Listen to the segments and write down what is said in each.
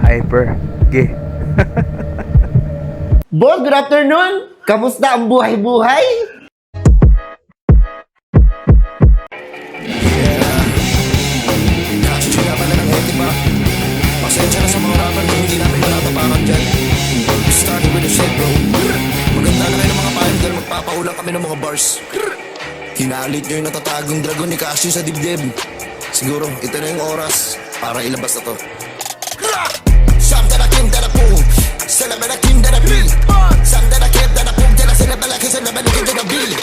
Hyper. Ge. Boss, good afternoon! Kamusta ang buhay-buhay? Nakasusunga pala ng healthy ba? Pasensya na sa mga rapper kung hindi namin malatapakan dyan. Starting with the shit bro. Maganda na kayo ng mga payo dahil magpapaulang kami ng mga bars. Hinalit nyo yung natatagong dragon ni Casio sa dibdib. Siguro ito na yung oras para ilabas na to. Something I came that I pull. Celebrate I came that I beat. Something I came that I pull. Then I celebrate like it's a never look into the beat.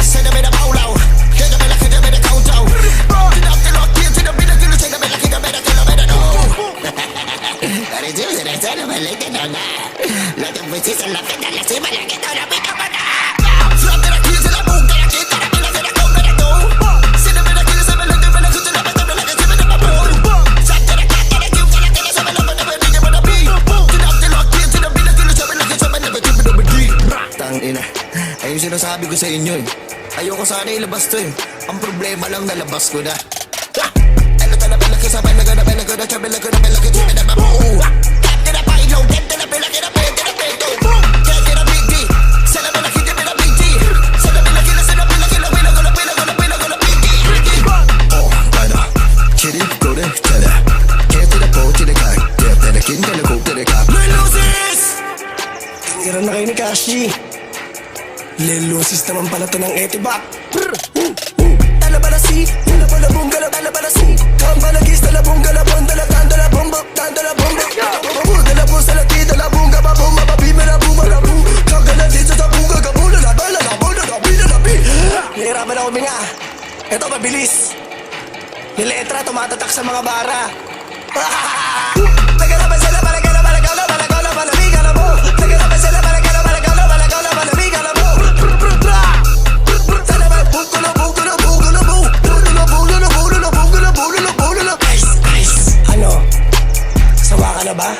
Celebrate a bow low. Hit the like it's a better countdown. Get up the lock into the middle. Kill the check the better kill the better kill the better no. That is it. That's all I'm looking on that. Let the voices and laughing and let's see my like it on a big up on that. Something I came to the boom. Then I came to the middle. Then I come better no. Celebrate I kill the seven. Let the better kill the better like it's a better boom. Something I can't get a kill. Then I kill the seven. Let the better kill the beat. Get up the lock into the middle. Kill the seven like it's a better kill the beat. Tangina, ayun sinasabi ko sa inyo eh. Ayoko sana ilabas to eh. Ang problema lang nalabas ko na. Ano ta na pala kasabay na gana pala gana chabela gana pala kita na mabuo. Kapte na pailo, kapte na pala kita pwede na pwede. Kapte na big D, sana pala kita pala big D. Sana pala kita sana pala kita pala gana pala gana pala gana big D. Oh, gana, chiri kore chala. Kapte na po chiri kai, kapte na kinta na kote na kap. Lelusis! Tingiran na kayo ni Kashi. Lelusis naman pala to ng etibak. Talabalasi, talabalabong galap, talabalasi. Kambalagis, talabong galabon, dalatan, dalabombo, tandalabombo. Dalabong salati, dalabong gababong, mababime na bumalabu. Kagaladin sa tabong gagabong, lalabala, lalabala, lalabila, labi. Nahirapan ako minga. Ito mabilis. Niletra, tumatatak sa mga bara. Nagarapan sila, malagaw, malagaw, malagaw, malamig, alam mo. Nagarapan sila, malagaw, malagaw, malagaw, malamig, alam mo. Ano? Sawa ka na ba?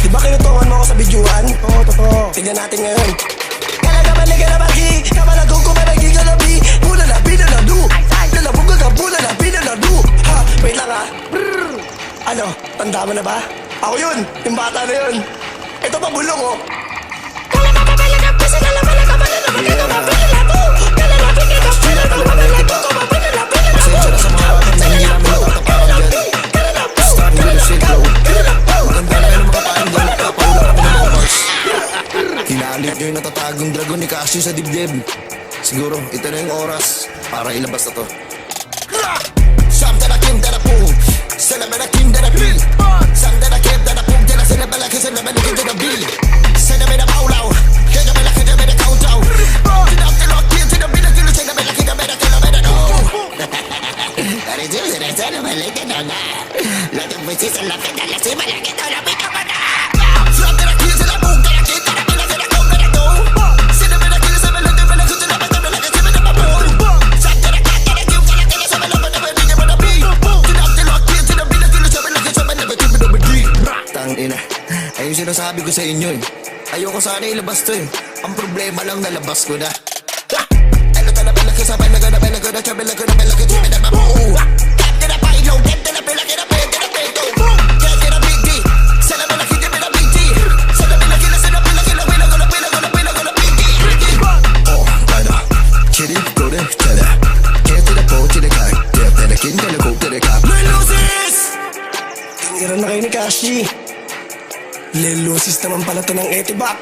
Di ba kinutungan mo ako sa bidyuhan? Oo, totoo. Tignan natin ngayon. Kalagaman na bagi, kamalagong kumalagi ka labi. Bula na binaladu. Lalabog ka bula na binaladu. Ha, wait lang ha. Ano? Tanda mo na ba? Ako yun, yung bata na yun. Ito pa bulong oh. Pasensya na sa mga rapper na hindi namin natatapakan dyan. Starting with the shit bro. Maganda na kayo ng mga payo dahil magpapaulang kami ng mga bars. Hinalit nyo yung natatagong dragon ni Casio sa dibdib. Siguro ito na yung oras para ilabas na to. Something I came that I pull. Celebrate I came that I beat. Something I came that I pull. Then I celebrate like it's a never look into the beat. Celebrate a bow low. Hit the better kill the better countdown. Get up the lock into the middle. Kill the check the better kill the better kill the better no. That is it. That's all I'm looking on that. Let the voices and laughing and let's see my like it on a big up on that. Something I came to the boom. Then I came to the middle. Then I come better no. Celebrate I kill the seven. Let the better kill the better like it's a better boom. Something I can't get a kill. Then I kill the seven. Let the better kill the beat. Get up the lock into the middle. Kill the seven like it's a better kill the beat. Tangina, ayun sinasabi ko sa inyo eh. Ayoko sana ilabas to eh. Ang problema lang nalabas ko na. Ano ta na pala kasabay na gana pala gana chabela gana pala kita na mabuo. Kapte na pailo, kapte na pala kita pwede na pwede. Kapte na big D, sana pala kita pala big D. Sana pala kita wala gana big D. Oh, gana, chiri kore chala. Kapte na po chiri kai, kapte na kinta na kote na kap. Lelusis! Tingiran na kayo ni Kashi. Lelusis naman pala to ng etibak.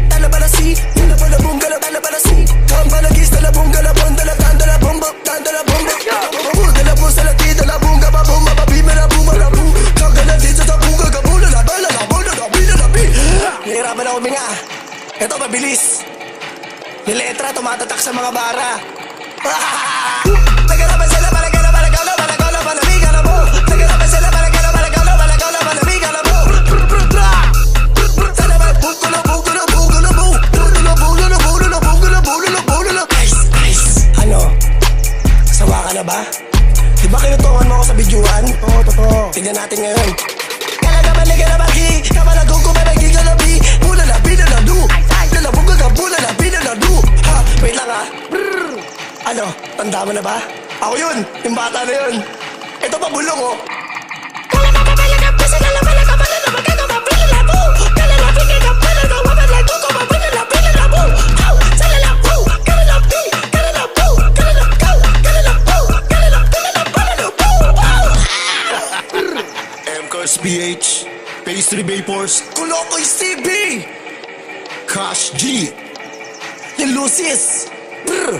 Talabalasi, talabalabong galap, talabalasi. Kambalagis, talabong galabon, dalatan, dalabombo, tandalabombo. Dalabong salati, dalabong gababong, mababime na bumalabu. Kagaladin sa tabong gagabong, lalabala, lalabala, lalabila, labi. Nahirapan ako minga. Ito mabilis. Niletra, tumatatak sa mga bara. Nagarapan sila, malagaw, malagaw, malagaw, malamig, alam mo. Nagarapan sila, malagaw, malagaw, malagaw, malamig, alam mo. Ano? Sawa ka na ba? Di ba kinutungan mo ako sa bidyuhan? Oo, totoo. Tignan natin ngayon. Kalagaman na bagi, kamalagong kumalagi ka labi. Bula na binaladu. Lalabog ka bula na binaladu. Ha, wait lang ha. Ano? Tanda mo na ba? Ako yun, yung bata na yun. Ito pa bulong oh. Industry Vapors, Kulokoy CB, Cash G, yung Lucis. Brr.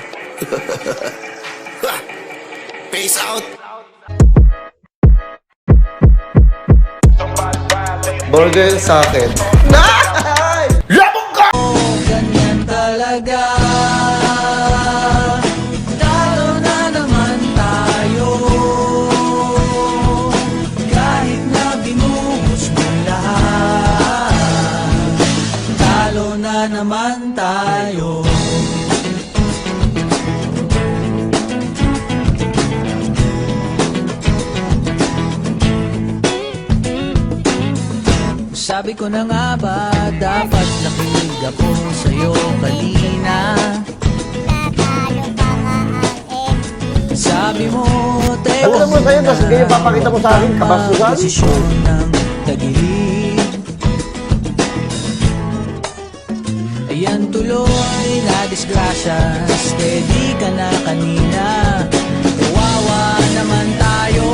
Peace out. Burger sa akin. Labog ka! Ganyan talaga. Talo na naman tayo. Kahit na binuhos mo lahat, talo na naman tayo. Sabi ko na nga ba, dapat nakinig ako sa'yo kanina. Sabi mo, teka Alam mo sa'yo, tapos ganyan papakita mo sa akin, kabasugan. Desisyon ng tagilid. Ayan tuloy na disgrasya, steady ka na kanina. Kawawa naman tayo,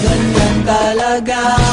ganyan talaga.